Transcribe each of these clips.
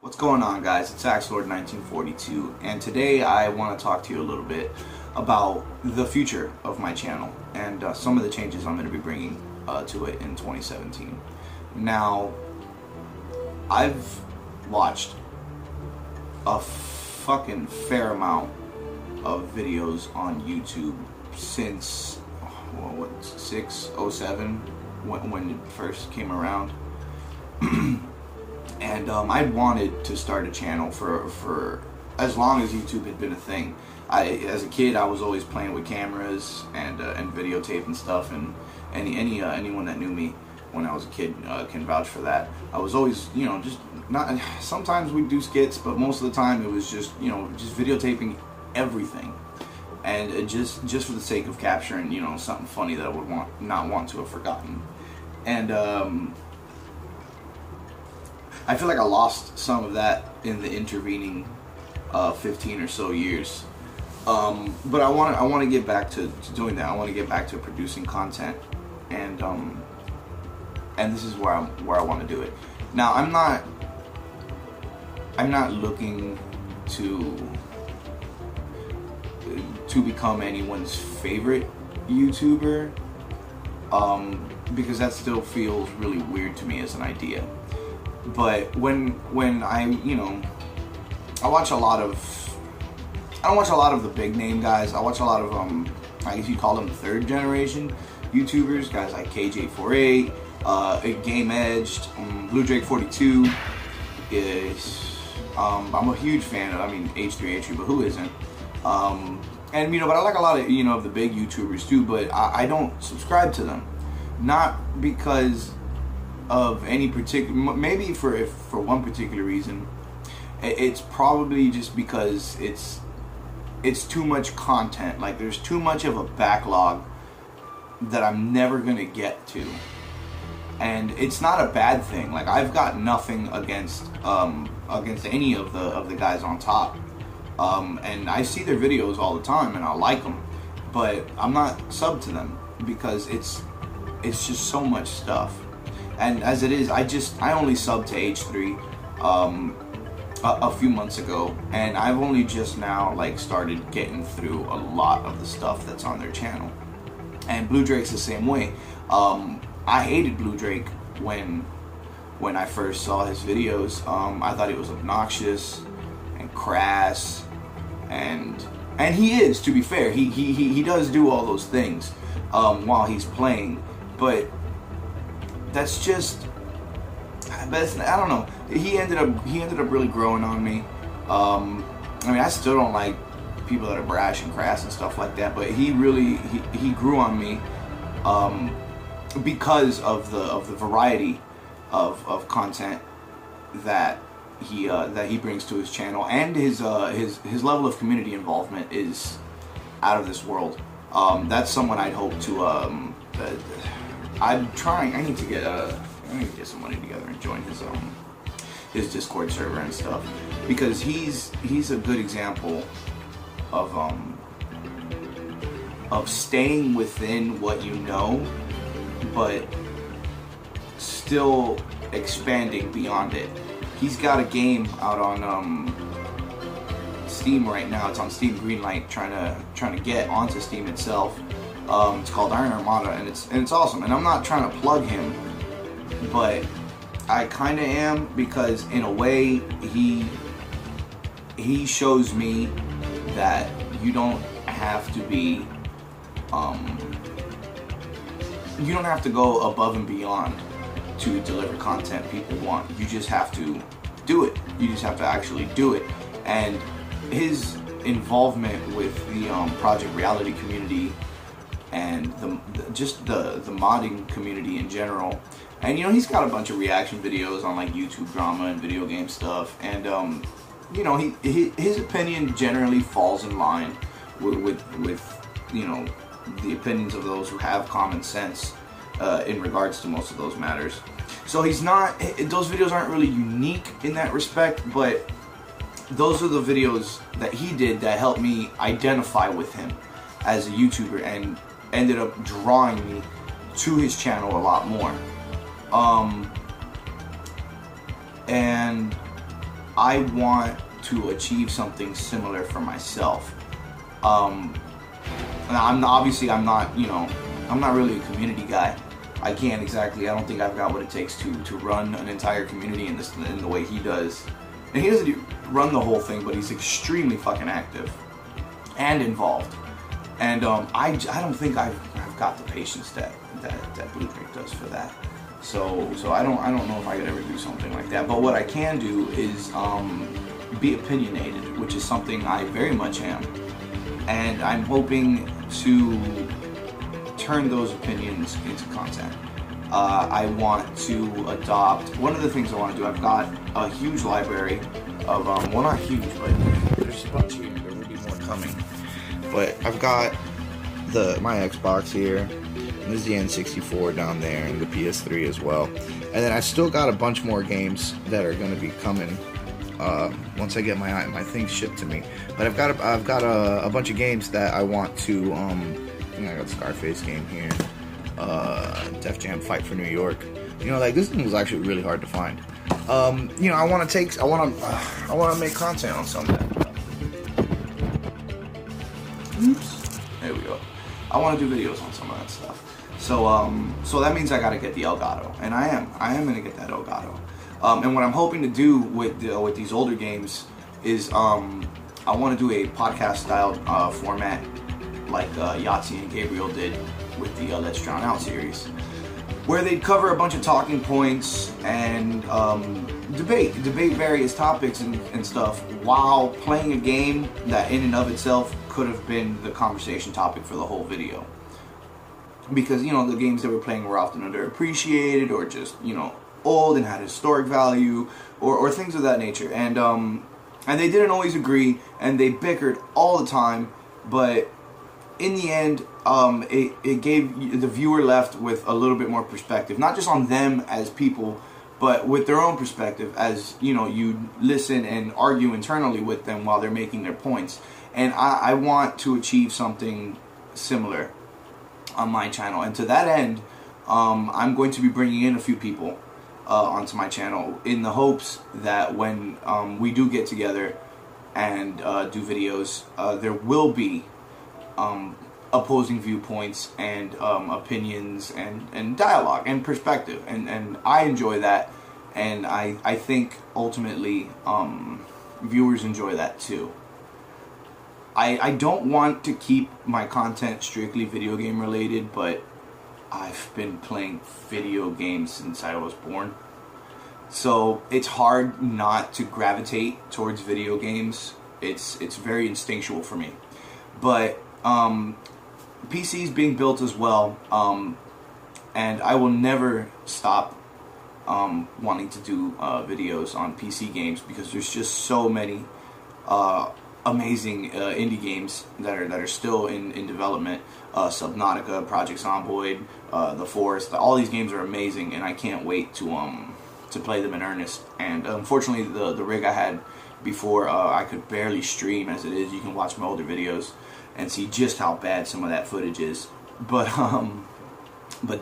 What's going on, guys? It's AxeLord1942, and today I want to talk to you a little bit about the future of my channel and some of the changes I'm going to be bringing to it in 2017. Now, I've watched a fucking fair amount of videos on YouTube since 607 when it first came around. And I wanted to start a channel for as long as YouTube had been a thing. As a kid, I was always playing with cameras and videotape and stuff, and anyone that knew me when I was a kid can vouch for that. I was always, just not. Sometimes we'd do skits, but most of the time it was just, just videotaping everything, and just for the sake of capturing, something funny that I would not want to have forgotten. And I feel like I lost some of that in the intervening 15 or so years. But I want to get back to doing that. I want to get back to producing content, and this is where I want to do it. Now, I'm not looking to become anyone's favorite YouTuber, because that still feels really weird to me as an idea. But when I watch a lot of, I don't watch a lot of the big name guys. I watch a lot of I guess you call them third generation YouTubers, guys like KJ48, Game Edged, Blue Drake 42 is I'm a huge fan of. I mean, H3H3, but who isn't? And but I like a lot of of the big YouTubers too. But I don't subscribe to them, not because of any particular, maybe for one particular reason. It's probably just because it's too much content. Like, there's too much of a backlog that I'm never gonna get to, and it's not a bad thing. Like, I've got nothing against any of the guys on top, and I see their videos all the time and I like them, but I'm not subbed to them because it's just so much stuff. And as it is, I only subbed to H3 a few months ago, and I've only just now started getting through a lot of the stuff that's on their channel. And Blue Drake's the same way. I hated Blue Drake when I first saw his videos. I thought he was obnoxious and crass, and he is, to be fair. He does do all those things while he's playing, but that's just, I don't know. He ended up really growing on me. I mean, I still don't like people that are brash and crass and stuff like that, but he grew on me because of the variety of content that he brings to his channel, and his level of community involvement is out of this world. That's someone I'd hope to I'm trying. I need to get some money together and join his Discord server and stuff, because he's a good example of staying within what you know, but still expanding beyond it. He's got a game out on Steam right now. It's on Steam Greenlight, trying to get onto Steam itself. It's called Iron Armada, and it's awesome. And I'm not trying to plug him, but I kind of am, because in a way he shows me that you don't have to be you don't have to go above and beyond to deliver content people want. You just have to do it. You just have to actually do it. And his involvement with the Project Reality community, and just the modding community in general, and he's got a bunch of reaction videos on YouTube drama and video game stuff, and his opinion generally falls in line with the opinions of those who have common sense in regards to most of those matters. So those videos aren't really unique in that respect, but those are the videos that he did that helped me identify with him as a YouTuber, and ended up drawing me to his channel a lot more. And I want to achieve something similar for myself. I'm not, you know, I'm not really a community guy. I don't think I've got what it takes to run an entire community in the way he does. And he doesn't run the whole thing, but he's extremely fucking active and involved. And I don't think I've got the patience that Blueprint does for that. So I don't know if I could ever do something like that. But what I can do is be opinionated, which is something I very much am. And I'm hoping to turn those opinions into content. I want to adopt, one of the things I want to do, I've got a huge library of, well, not huge, but there's a bunch here. There will be more coming. But I've got my Xbox here, and there's the N64 down there, and the PS3 as well. And then I still got a bunch more games that are going to be coming once I get my things shipped to me. But I've got a bunch of games that I want to. I got Scarface game here, Def Jam Fight for New York. You know, like this thing was actually really hard to find. You know, I want to make content on some of that. Oops. There we go. I want to do videos on some of that stuff. So that means I got to get the Elgato, and I am gonna get that Elgato. And what I'm hoping to do with these older games is I want to do a podcast style format like Yahtzee and Gabriel did with the Let's Drown Out series, where they'd cover a bunch of talking points and debate various topics and stuff while playing a game that in and of itself could have been the conversation topic for the whole video. Because, you know, the games that we're playing were often underappreciated or just, you know, old and had historic value or things of that nature. And they didn't always agree, and they bickered all the time, but in the end, it gave the viewer left with a little bit more perspective, not just on them as people, but with their own perspective as, you know, you listen and argue internally with them while they're making their points. And I want to achieve something similar on my channel. And to that end, I'm going to be bringing in a few people onto my channel in the hopes that when we do get together and do videos, there will be opposing viewpoints and opinions and dialogue and perspective, and I enjoy that, and I think ultimately viewers enjoy that too. I don't want to keep my content strictly video game related, but I've been playing video games since I was born, so it's hard not to gravitate towards video games. It's very instinctual for me, but PC's being built as well, and I will never stop wanting to do videos on PC games, because there's just so many amazing indie games that are still in development. Subnautica, Project Zomboid, The Forest, all these games are amazing, and I can't wait to play them in earnest. And unfortunately, the rig I had before, I could barely stream as it is. You can watch my older videos and see just how bad some of that footage is. But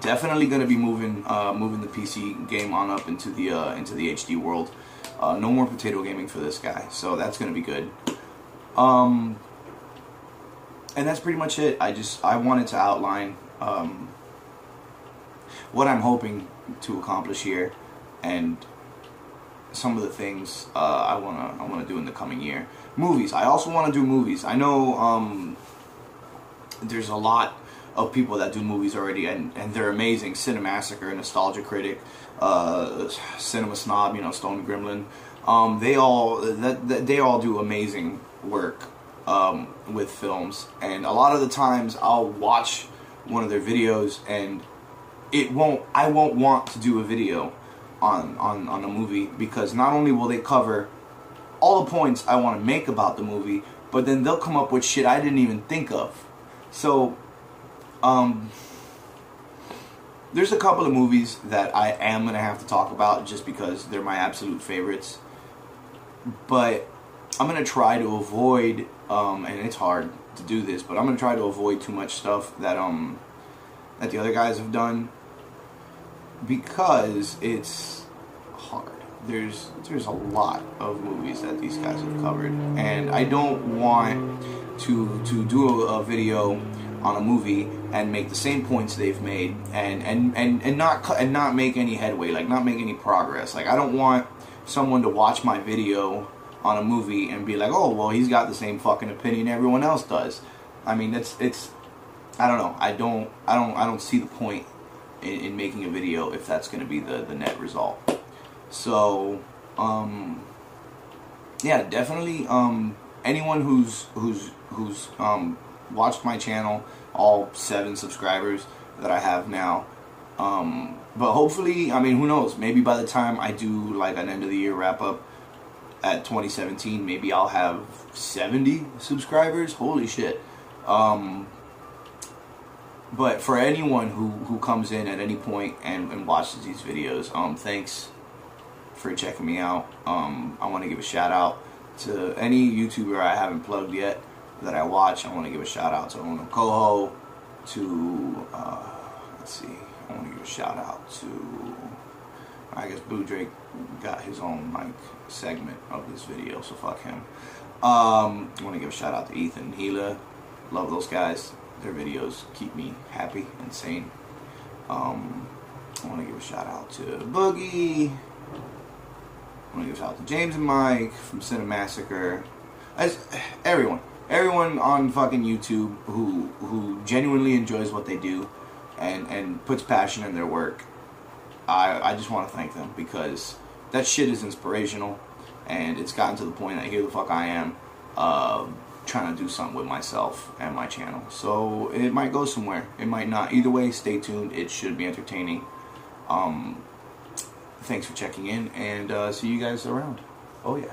definitely going to be moving the PC game on up into the HD world. No more potato gaming for this guy, so that's going to be good. And that's pretty much it. I wanted to outline what I'm hoping to accomplish here, and some of the things I wanna do in the coming year. Movies. I also want to do movies. I know there's a lot of people that do movies already, and they're amazing. Cinemassacre, Nostalgia Critic, Cinema Snob, you know, Stone Gremlin. They all do amazing work with films, and a lot of the times I'll watch one of their videos, and I won't want to do a video on a movie, because not only will they cover all the points I want to make about the movie, but then they'll come up with shit I didn't even think of. So there's a couple of movies that I am going to have to talk about just because they're my absolute favorites, but I'm going to try to avoid, and it's hard to do this, but I'm going to try to avoid too much stuff that the other guys have done, because it's hard. there's a lot of movies that these guys have covered, and I don't want to do a video on a movie and make the same points they've made and not make any headway, like not make any progress. Like I don't want someone to watch my video on a movie and be like, oh well, he's got the same fucking opinion everyone else does. I mean, it's I don't know. I don't see the point in making a video if that's going to be the net result. So yeah, definitely anyone who's watched my channel, all 7 subscribers that I have now, but hopefully, I mean, who knows, maybe by the time I do like an end of the year wrap up at 2017, maybe I'll have 70 subscribers. Holy shit. But for anyone who comes in at any point and watches these videos, thanks for checking me out. I want to give a shout out to any YouTuber I haven't plugged yet that I watch. I want to give a shout out to Ono Koho, to let's see, I want to give a shout out to, I guess Blue Drake got his own like segment of this video, so fuck him. I want to give a shout out to Ethan and Gila. Love those guys. Their videos keep me happy and sane. I want to give a shout out to Boogie. I want to give a shout out to James and Mike from Cinemassacre. Everyone on fucking YouTube who genuinely enjoys what they do and puts passion in their work. I just want to thank them, because that shit is inspirational, and it's gotten to the point that here the fuck I am trying to do something with myself and my channel. So it might go somewhere, it might not. Either way, stay tuned. It should be entertaining. Thanks for checking in, and see you guys around. Oh yeah.